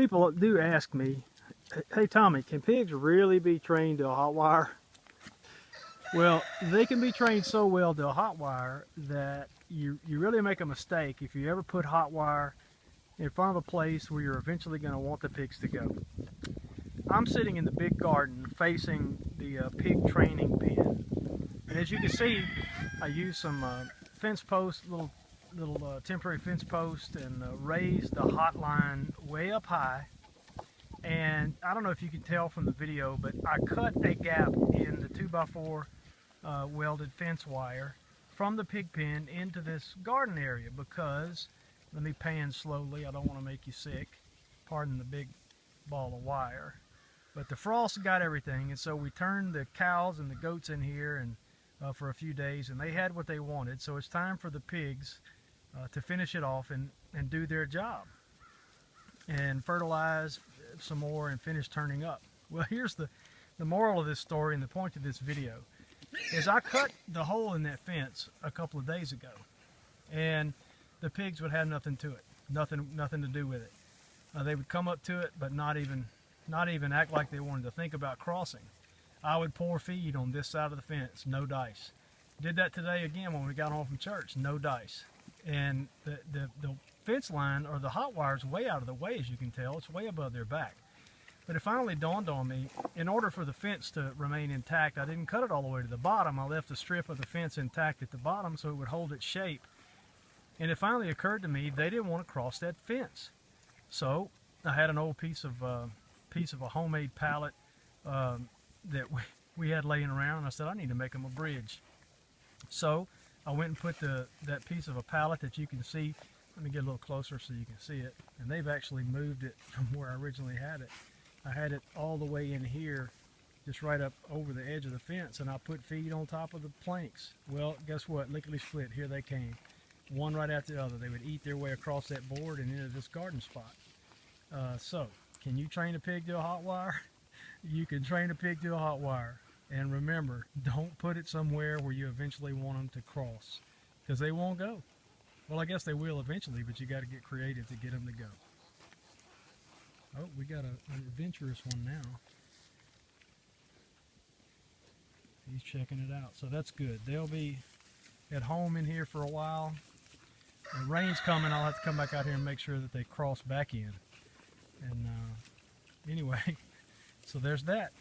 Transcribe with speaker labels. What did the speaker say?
Speaker 1: People do ask me, hey Tommy, can pigs really be trained to a hot wire? Well, they can be trained so well to a hot wire that you really make a mistake if you ever put hot wire in front of a place where you're eventually going to want the pigs to go. I'm sitting in the big garden facing the pig training pen. And as you can see, I used some fence posts, little temporary fence posts, and raised the hot line way up high. And I don't know if you can tell from the video, but I cut a gap in the 2x4 welded fence wire from the pig pen into this garden area because, let me pan slowly, I don't want to make you sick, pardon the big ball of wire, but the frost got everything, and so we turned the cows and the goats in here and for a few days, and they had what they wanted. So it's time for the pigs to finish it off and do their job and fertilize some more and finish turning up. Well, here's the moral of this story and the point of this video is I cut the hole in that fence a couple of days ago, and the pigs would have nothing to it, nothing to do with it. They would come up to it, but not even act like they wanted to think about crossing. I would pour feed on this side of the fence, no dice. Did that today again when we got home from church, no dice. And the fence line, or the hot wire, is way out of the way, as you can tell. It's way above their back. But it finally dawned on me, in order for the fence to remain intact, I didn't cut it all the way to the bottom. I left a strip of the fence intact at the bottom so it would hold its shape. And it finally occurred to me they didn't want to cross that fence. So I had an old piece of a homemade pallet that we had laying around, and I said I need to make them a bridge. So I went and put that piece of a pallet that you can see. Let me get a little closer so you can see it. And they've actually moved it from where I originally had it. I had it all the way in here, just right up over the edge of the fence, and I put feed on top of the planks. Well, guess what? Lickety split, here they came. One right after the other. They would eat their way across that board and into this garden spot. So, can you train a pig to a hot wire? You can train a pig to a hot wire. And remember, don't put it somewhere where you eventually want them to cross, because they won't go. Well, I guess they will eventually, but you got to get creative to get them to go. Oh, we got an adventurous one now. He's checking it out, so that's good. They'll be at home in here for a while. The rain's coming. I'll have to come back out here and make sure that they cross back in. And anyway, so there's that.